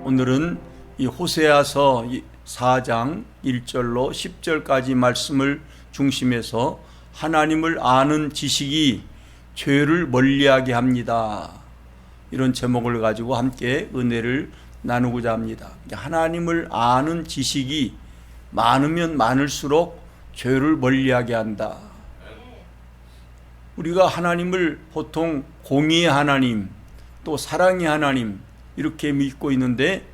오늘은 이 호세아서 4장 1절로 10절까지 말씀을 중심해서 하나님을 아는 지식이 죄를 멀리하게 합니다. 이런 제목을 가지고 함께 은혜를 나누고자 합니다. 하나님을 아는 지식이 많으면 많을수록 죄를 멀리하게 한다. 우리가 하나님을 보통 공의의 하나님, 또 사랑의 하나님 이렇게 믿고 있는데,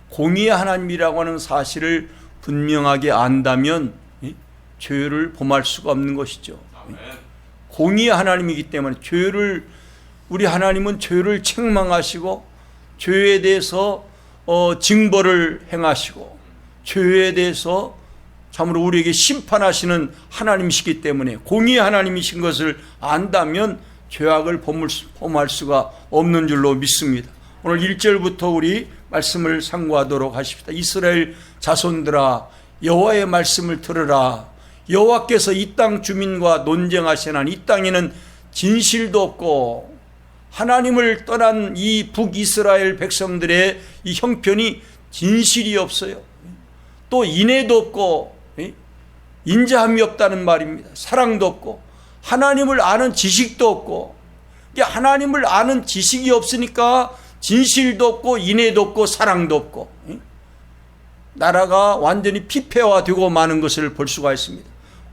공의의 하나님이라고 하는 사실을 분명하게 안다면 죄를 범할 수가 없는 것이죠. 공의의 하나님이기 때문에 우리 하나님은 죄를 책망하시고 죄에 대해서 징벌을 행하시고 죄에 대해서 참으로 우리에게 심판하시는 하나님이시기 때문에 공의의 하나님이신 것을 안다면 죄악을 범할 수가 없는 줄로 믿습니다. 오늘 1절부터 우리 말씀을 상고하도록 하십시다. 이스라엘 자손들아, 여호와의 말씀을 들으라. 여호와께서 이 땅 주민과 논쟁하시나니 이 땅에는 진실도 없고 하나님을 떠난 이 북이스라엘 백성들의 이 형편이 진실이 없어요. 또 인애도 없고 인자함이 없다는 말입니다. 사랑도 없고 하나님을 아는 지식도 없고, 하나님을 아는 지식이 없으니까 진실도 없고 인애도 없고 사랑도 없고 나라가 완전히 피폐화되고 마는 것을 볼 수가 있습니다.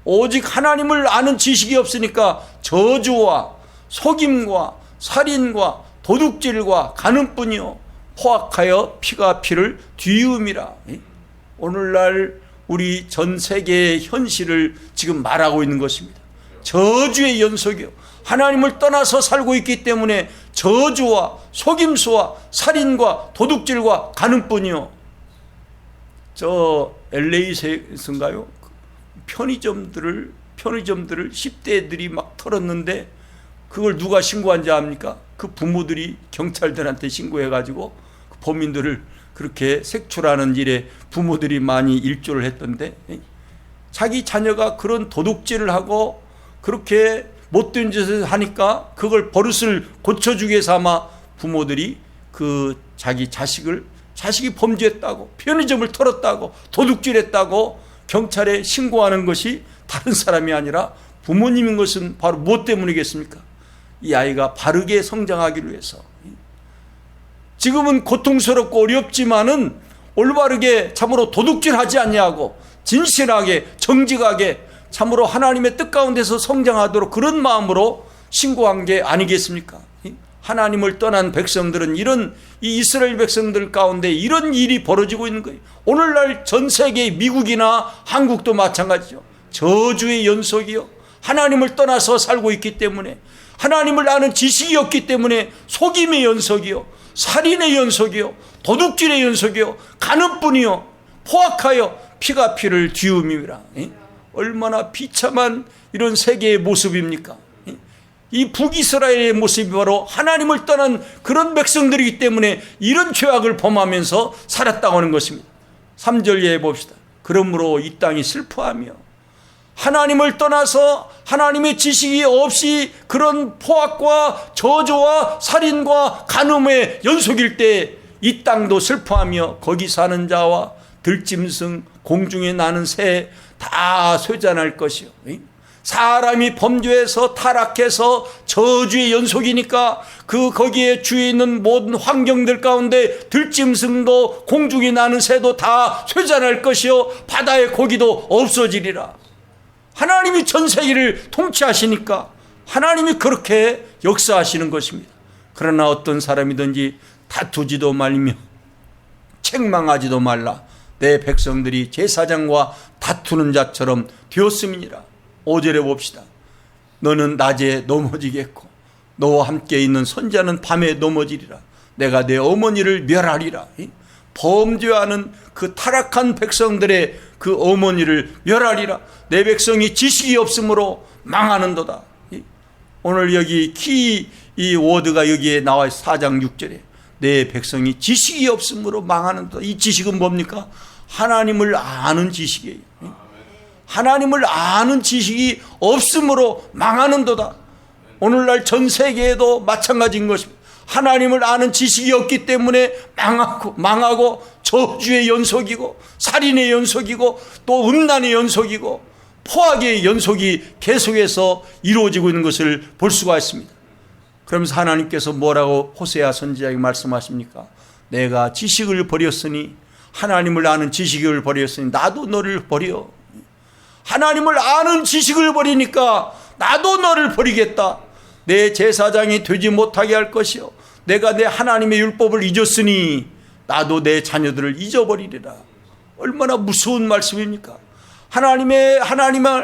오직 하나님을 아는 지식이 없으니까 저주와 속임과 살인과 도둑질과 간음뿐이요 포악하여 피가 피를 뒤음이라. 오늘날 우리 전 세계의 현실을 지금 말하고 있는 것입니다. 저주의 연속이요, 하나님을 떠나서 살고 있기 때문에 저주와 속임수와 살인과 도둑질과 간음뿐이요. 저 LA에서인가요? 편의점들을 10대들이 막 털었는데 그걸 누가 신고한지 압니까? 그 부모들이 경찰들한테 신고해가지고 그 범인들을 그렇게 색출하는 일에 부모들이 많이 일조를 했던데, 자기 자녀가 그런 도둑질을 하고 그렇게 못된 짓을 하니까 그걸 버릇을 고쳐주기 위해서 아마 부모들이 그 자식이 범죄했다고, 편의점을 털었다고, 도둑질했다고 경찰에 신고하는 것이 다른 사람이 아니라 부모님인 것은 바로 무엇 때문이겠습니까? 이 아이가 바르게 성장하기를 위해서. 지금은 고통스럽고 어렵지만은 올바르게 참으로 도둑질하지 않냐고 진실하게 정직하게 참으로 하나님의 뜻 가운데서 성장하도록 그런 마음으로 신고한 게 아니겠습니까? 하나님을 떠난 백성들은 이 이스라엘 백성들 가운데 이런 일이 벌어지고 있는 거예요. 오늘날 전 세계 미국이나 한국도 마찬가지죠. 저주의 연속이요, 하나님을 떠나서 살고 있기 때문에, 하나님을 아는 지식이 없기 때문에 속임의 연속이요, 살인의 연속이요, 도둑질의 연속이요, 간음뿐이요 포악하여 피가 피를 뒤음이라. 얼마나 비참한 이런 세계의 모습입니까? 이 북이스라엘의 모습이 바로 하나님을 떠난 그런 백성들이기 때문에 이런 죄악을 범하면서 살았다고 하는 것입니다. 3절 이해해 봅시다. 그러므로 이 땅이 슬퍼하며 하나님을 떠나서 하나님의 지식이 없이 그런 포악과 저주와 살인과 간음의 연속일 때 이 땅도 슬퍼하며 거기 사는 자와 들짐승 공중에 나는 새 다 쇠잔할 것이요. 사람이 범죄해서 타락해서 저주의 연속이니까 거기에 주위에 있는 모든 환경들 가운데 들짐승도 공중에 나는 새도 다 쇠잔할 것이요 바다의 고기도 없어지리라. 하나님이 전 세계를 통치하시니까 하나님이 그렇게 역사하시는 것입니다. 그러나 어떤 사람이든지 다투지도 말며 책망하지도 말라. 내 백성들이 제사장과 다투는 자처럼 되었음이니라. 5절에 봅시다. 너는 낮에 넘어지겠고 너와 함께 있는 선자는 밤에 넘어지리라. 내가 내 어머니를 멸하리라. 범죄하는 그 타락한 백성들의 그 어머니를 멸하리라. 내 백성이 지식이 없으므로 망하는도다. 오늘 여기 이 워드가 여기에 나와 있어. 4장 6절에 내 백성이 지식이 없으므로 망하는도다. 이 지식은 뭡니까? 하나님을 아는 지식이에요. 하나님을 아는 지식이 없으므로 망하는도다. 오늘날 전 세계에도 마찬가지인 것입니다. 하나님을 아는 지식이 없기 때문에 망하고 저주의 연속이고 살인의 연속이고 또 음란의 연속이고 포악의 연속이 계속해서 이루어지고 있는 것을 볼 수가 있습니다. 그러면서 하나님께서 뭐라고 호세아 선지자에게 말씀하십니까? 내가 지식을 버렸으니, 하나님을 아는 지식을 버렸으니 나도 너를 버려. 하나님을 아는 지식을 버리니까 나도 너를 버리겠다. 내 제사장이 되지 못하게 할 것이요, 내가 내 하나님의 율법을 잊었으니 나도 내 자녀들을 잊어버리리라. 얼마나 무서운 말씀입니까? 하나님을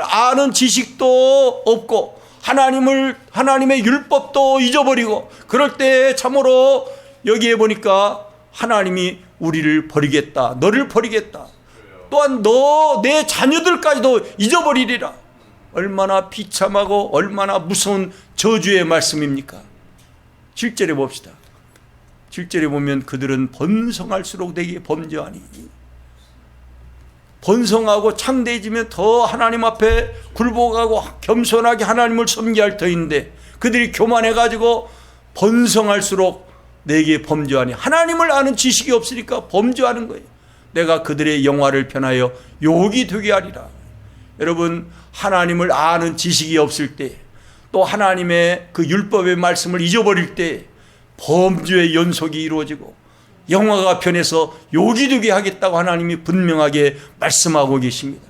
아는 지식도 없고 하나님의 율법도 잊어버리고, 그럴 때 참으로 여기에 보니까 하나님이 우리를 버리겠다, 너를 버리겠다, 또한 내 자녀들까지도 잊어버리리라. 얼마나 비참하고 얼마나 무서운 저주의 말씀입니까? 7절에 봅시다. 7절에 보면 그들은 번성할수록 내게 범죄하니, 번성하고 창대해지면 더 하나님 앞에 굴복하고 겸손하게 하나님을 섬기할 터인데, 그들이 교만해가지고 번성할수록 내게 범죄하니, 하나님을 아는 지식이 없으니까 범죄하는 거예요. 내가 그들의 영화를 편하여 욕이 되게 하리라. 여러분, 하나님을 아는 지식이 없을 때, 또 하나님의 그 율법의 말씀을 잊어버릴 때 범죄의 연속이 이루어지고 영화가 변해서 욕이 되게 하겠다고 하나님이 분명하게 말씀하고 계십니다.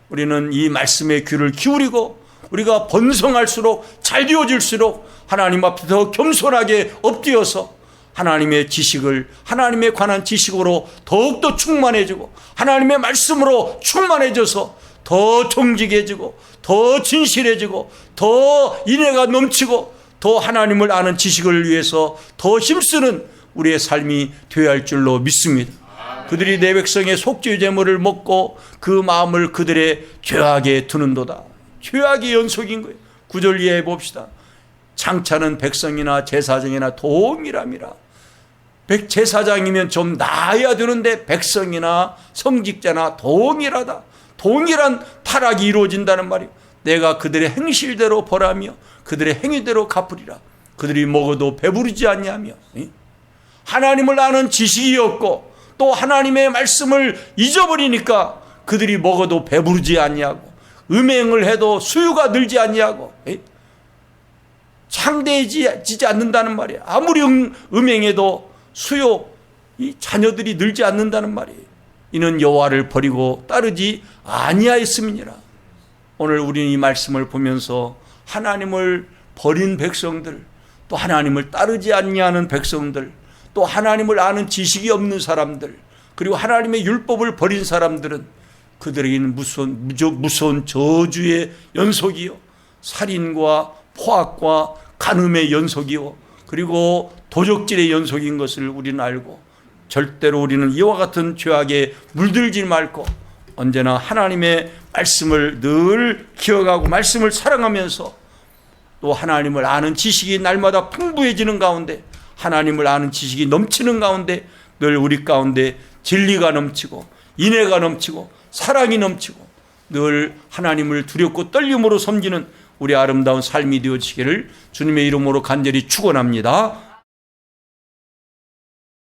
우리는 이 말씀에 귀를 기울이고 우리가 번성할수록 잘 되어질수록 하나님 앞에 더 겸손하게 엎드려서 하나님의 지식을, 하나님에 관한 지식으로 더욱더 충만해지고 하나님의 말씀으로 충만해져서 더 정직해지고 더 진실해지고 더 인애가 넘치고 더 하나님을 아는 지식을 위해서 더 힘쓰는 우리의 삶이 되어야 할 줄로 믿습니다. 그들이 내 백성의 속죄 제물을 먹고 그 마음을 그들의 죄악에 두는도다. 죄악의 연속인 거예요. 9절 이해해 봅시다. 장차는 백성이나 제사장이나 동일함이라. 제사장이면 좀 나아야 되는데 백성이나 성직자나 동일하다. 동일한 타락이 이루어진다는 말이에요. 내가 그들의 행실대로 벌하며 그들의 행위대로 갚으리라. 그들이 먹어도 배부르지 않냐며. 하나님을 아는 지식이 없고 또 하나님의 말씀을 잊어버리니까 그들이 먹어도 배부르지 않냐고, 음행을 해도 수요가 늘지 않냐고, 창대해지지 않는다는 말이에요. 아무리 음행해도 이 자녀들이 늘지 않는다는 말이에요. 이는 여호와를 버리고 따르지 아니하였음이니라. 오늘 우리는 이 말씀을 보면서 하나님을 버린 백성들, 또 하나님을 따르지 아니하는 백성들, 또 하나님을 아는 지식이 없는 사람들, 그리고 하나님의 율법을 버린 사람들은 그들에게는 무서운 저주의 연속이요, 살인과 포악과 간음의 연속이요, 그리고 도적질의 연속인 것을 우리는 알고, 절대로 우리는 이와 같은 죄악에 물들지 말고 언제나 하나님의 말씀을 늘 기억하고 말씀을 사랑하면서 또 하나님을 아는 지식이 날마다 풍부해지는 가운데, 하나님을 아는 지식이 넘치는 가운데 늘 우리 가운데 진리가 넘치고 인애가 넘치고 사랑이 넘치고 늘 하나님을 두렵고 떨림으로 섬기는 우리 아름다운 삶이 되어지기를 주님의 이름으로 간절히 축원합니다.